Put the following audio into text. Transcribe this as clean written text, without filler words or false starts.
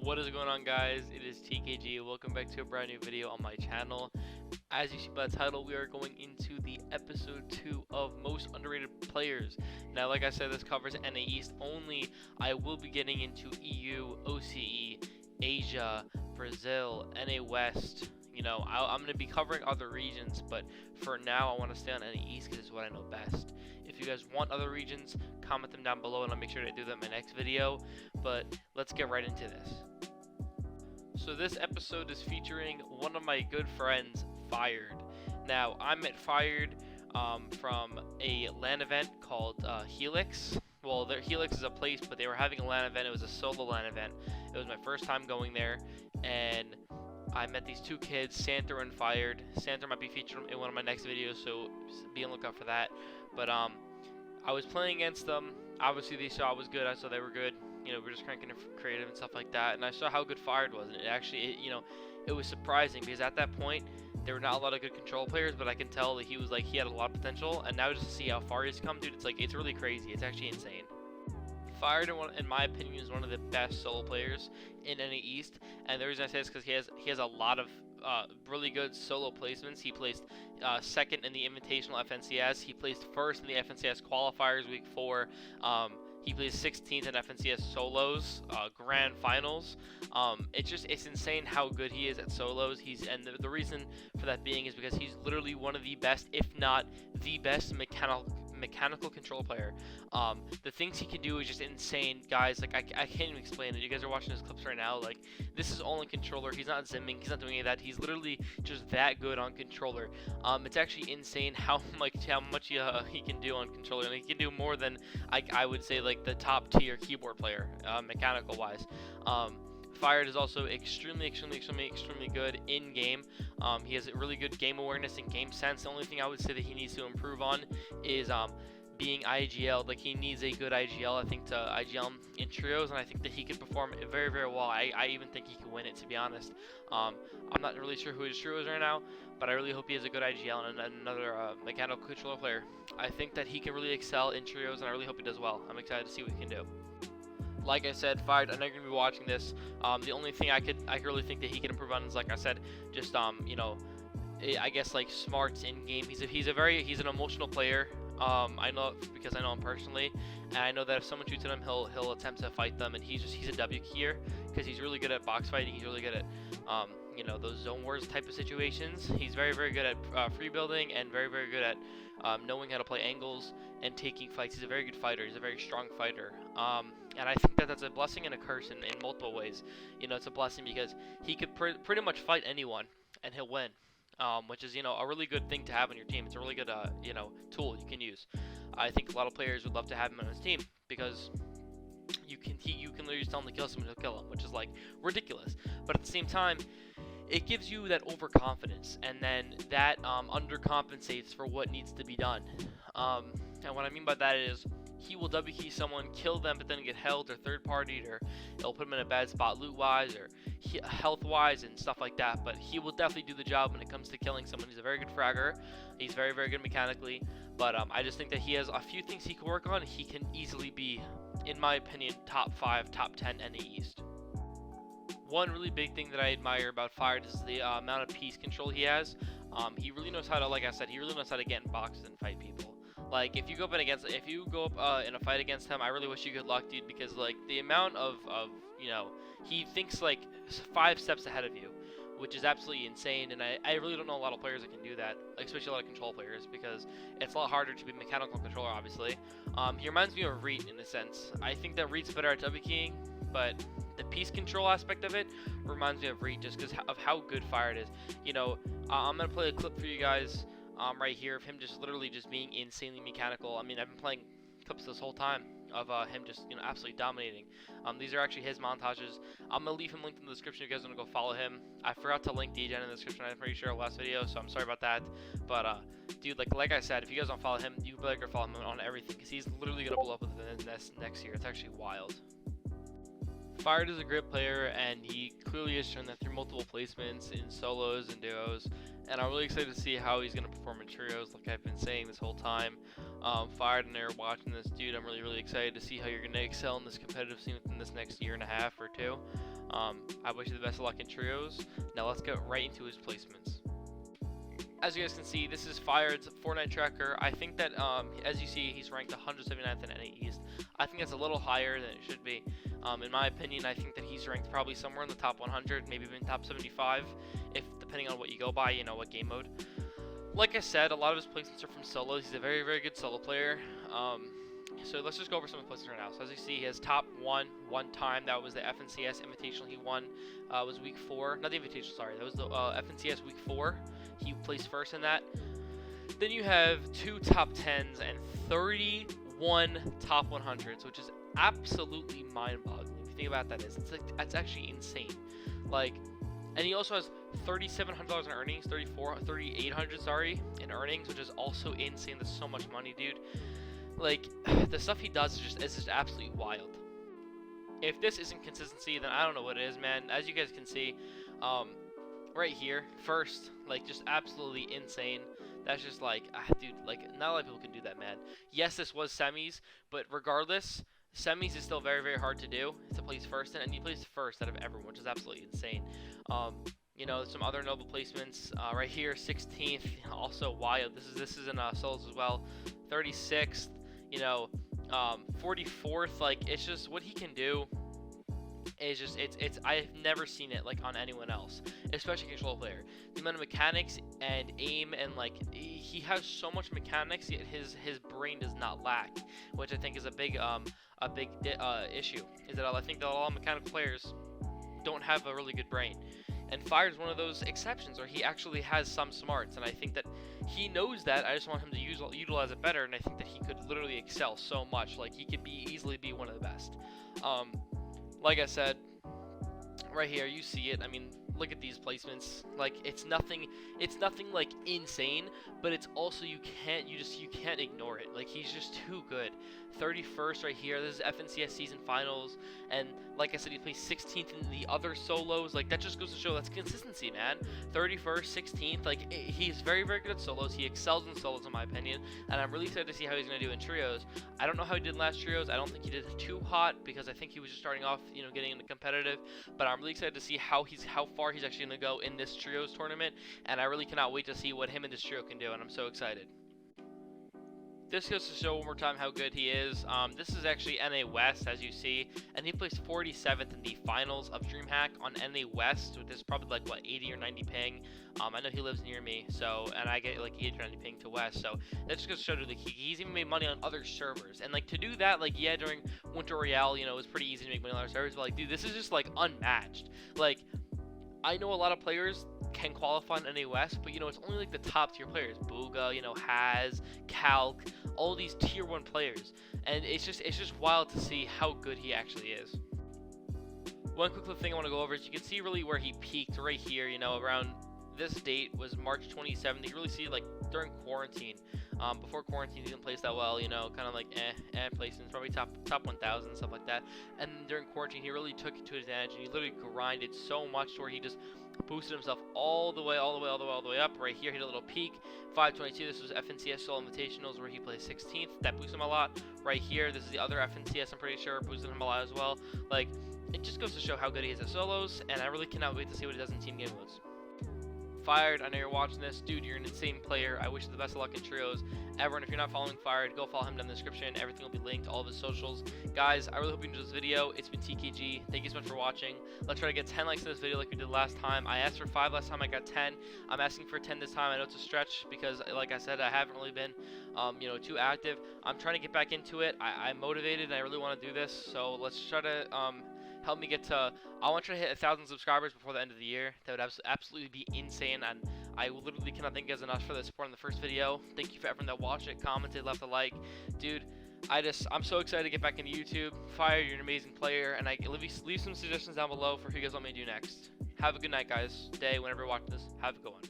What is going on, guys? It is TKG. Welcome back to a brand new video on my channel. As you see by the title, we are going into the episode 2 of most underrated players. Now, like I said, this covers NA East only. I will be getting into EU, OCE, Asia, Brazil, NA West. I'm going to be covering other regions, but for now I want to stay on NA East because it's what I know best. If you guys want other regions, comment them down below and I'll make sure to do them in my next video. But let's get right into this. So this episode is featuring one of my good friends, Fyerd. Now, I met Fyerd from a LAN event called Helix. Well, Helix is a place, but they were having a LAN event. It was a solo LAN event. It was my first time going there, and I met these two kids, Santher and Fyerd. Santher might be featured in one of my next videos, so be on the lookout for that. But I was playing against them. Obviously, they saw I was good. I saw they were good. We're just cranking it creative and stuff like that. And I saw how good Fyerd was, and it was surprising because at that point there were not a lot of good control players, but I can tell that he had a lot of potential. And now just to see how far he's come, dude, it's really crazy. It's actually insane. Fyerd, in my opinion, is one of the best solo players in NA East, and the reason I say this is because he has a lot of really good solo placements. He placed second in the Invitational FNCS. He placed first in the FNCS qualifiers week 4. He placed 16th in FNCS solos grand finals. It's insane how good he is at solos. The reason for that being is because he's literally one of the best, if not the best, mechanical control player. The things he can do is just insane, guys. I can't even explain it. You guys are watching his clips right now. This is all in controller. He's not zimming. He's not doing any of that. He's literally just that good on controller. It's actually insane how much he can do on controller, and he can do more than I would say the top tier keyboard player, mechanical wise. Fyerd is also extremely good in game. He has a really good game awareness and game sense. The only thing I would say that he needs to improve on is being IGL. He needs a good IGL, I think, to IGL in trios, and I think that he could perform very well. I even think he can win it, to be honest. I'm not really sure who his trio is right now, but I really hope he has a good IGL and another mechanical controller player. I think that he can really excel in trios, and I really hope he does well. I'm excited to see what he can do. Like I said, Fyerd, I know you're gonna be watching this. The only thing I really think that he can improve on is, like I said, just I guess smarts in game. He's an emotional player. I know because I know him personally, and I know that if someone shoots at him, he'll attempt to fight them, and he's a W keyer because he's really good at box fighting. He's really good at those zone wars type of situations. He's very good at free building and very good at knowing how to play angles and taking fights. He's a very good fighter. He's a very strong fighter. And I think that that's a blessing and a curse in multiple ways. It's a blessing because he could pretty much fight anyone and he'll win, which is a really good thing to have on your team. It's a really good tool you can use. I think a lot of players would love to have him on his team because you can literally just tell him to kill someone, he'll kill him, which is ridiculous. But at the same time, it gives you that overconfidence, and then that undercompensates for what needs to be done. And what I mean by that is he will W key someone, kill them, but then get held or third partied, or it'll put him in a bad spot loot wise or health wise and stuff like that. But he will definitely do the job when it comes to killing someone. He's a very good fragger. He's very good mechanically. But I just think that he has a few things he can work on. He can easily be, in my opinion, top 5, top 10 NA East. One really big thing that I admire about Fyerd is the amount of piece control he has. He really knows how to, like I said, he really knows how to get in boxes and fight people. If you go up in a fight against him, I really wish you good luck, dude, because the amount of he thinks 5 steps ahead of you, which is absolutely insane. And I really don't know a lot of players that can do that, especially a lot of control players, because it's a lot harder to be mechanical controller, obviously. He reminds me of Reet in a sense. I think that Reet's better at W keying, but the piece control aspect of it reminds me of Reet just because of how good Fyerd is. I'm gonna play a clip for you guys right here of him literally being insanely mechanical. I mean, I've been playing clips this whole time of him just absolutely dominating. These are actually his montages. I'm gonna leave him linked in the description if you guys want to go follow him. I forgot to link DJ in the description, I'm pretty sure, last video, so I'm sorry about that. But dude, like I said, if you guys don't follow him, you better go follow him on everything because he's literally gonna blow up within the next year. It's actually wild. Fyerd is a great player, and he clearly has shown that through multiple placements in solos and duos, and I'm really excited to see how he's going to perform in trios, like I've been saying this whole time. Fyerd and I are watching this, dude. I'm really excited to see how you're going to excel in this competitive scene within this next year and a half or two. I wish you the best of luck in trios. Now let's get right into his placements. As you guys can see, this is Fyerd's Fortnite tracker. I think that, as you see, he's ranked 179th in NA East. I think that's a little higher than it should be. In my opinion, I think that he's ranked probably somewhere in the top 100, maybe even top 75, if depending on what you go by, you know, what game mode. Like I said, a lot of his placements are from solos. He's a very, very good solo player. So let's just go over some of the placements right now. So as you see, he has top one time. That was the FNCS Invitational he won. Was week 4. Not the Invitational, sorry. That was the FNCS week 4. He placed first in that. Then you have 2 top 10s and 31 top 100s, which is absolutely mind-boggling. If you think about that, that's actually insane. Like, and he also has $3,700 in earnings, 3,800, sorry, in earnings, which is also insane. That's so much money, dude. Like, the stuff he does is just absolutely wild. If this isn't consistency, then I don't know what it is, man. As you guys can see, right here, first, like, just absolutely insane. That's just like, dude, like, not a lot of people can do that, man. Yes, this was semis, but regardless, semis is still very, very hard to do. It's to place first in, and he placed first out of everyone, which is absolutely insane. You know, some other notable placements right here, 16th, also wild. This is in solos as well. 36th, you know, 44th. Like, it's just what he can do. Is just it's I've never seen it like on anyone else, especially control player. The amount of mechanics and aim, and like he has so much mechanics, yet his brain does not lack, which I think is a big issue. Is that I think that a lot of mechanical players don't have a really good brain, and Fyerd is one of those exceptions where he actually has some smarts, and I think that he knows that. I just want him to utilize it better, and I think that he could literally excel so much. Like, he could easily be one of the best. Like I said, right here, you see it. I mean, look at these placements. Like, it's nothing like insane, but it's also you can't ignore it. Like, he's just too good. 31st right here. This is FNCS season finals, and like I said, he plays 16th in the other solos. Like, that just goes to show that's consistency, man. 31st, 16th. Like, he's very, very good at solos. He excels in solos, in my opinion, and I'm really excited to see how he's gonna do in trios. I don't know how he did in last trios. I don't think he did too hot because I think he was just starting off, you know, getting into competitive. But I'm really excited to see how far he's actually gonna go in this trios tournament, and I really cannot wait to see what him and this trio can do, and I'm so excited. This goes to show one more time how good he is. This is actually NA West, as you see, and he placed 47th in the finals of DreamHack on NA West, which is probably like, what, 80 or 90 ping. I know he lives near me, so, and I get like 80 or 90 ping to West, so that just goes to show that he's even made money on other servers. And like, to do that, like, yeah, during Winter Royale, you know, it was pretty easy to make money on other servers, but like, dude, this is just like unmatched. Like, I know a lot of players can qualify in NA West, but you know, it's only like the top tier players. Booga, you know, Haz, Calc, all these tier 1 players. And it's just wild to see how good he actually is. One quick thing I want to go over is you can see really where he peaked right here, you know, around this date was March 27th. You can really see like during quarantine. Before quarantine, he didn't place that well, you know, kind of like placements, probably top 1,000, stuff like that. And during quarantine, he really took it to his advantage, and he literally grinded so much to where he just boosted himself all the way up. Right here, hit a little peak. 522. This was FNCS Solo Invitationals where he placed 16th. That boosted him a lot. Right here, this is the other FNCS. I'm pretty sure boosted him a lot as well. Like, it just goes to show how good he is at solos, and I really cannot wait to see what he does in team game modes. Fyerd, I know you're watching this. Dude, you're an insane player. I wish you the best of luck in trios. Everyone, if you're not following Fyerd, go follow him down in the description. Everything will be linked, all of his socials. Guys, I really hope you enjoyed this video. It's been TKG. Thank you so much for watching. Let's try to get 10 likes in this video like we did last time. I asked for 5 last time. I got 10. I'm asking for 10 this time. I know it's a stretch because, like I said, I haven't really been, you know, too active. I'm trying to get back into it. I'm motivated, and I really want to do this. So let's try to help me get to, I want to try to hit 1,000 subscribers before the end of the year. That would absolutely be insane, and I literally cannot thank you guys enough for the support in the first video. Thank you for everyone that watched it, commented, left a like. Dude, I'm so excited to get back into YouTube. Fyerd, you're an amazing player, and leave some suggestions down below for who you guys want me to do next. Have a good night, guys. Day, whenever you're watching this, have a good one.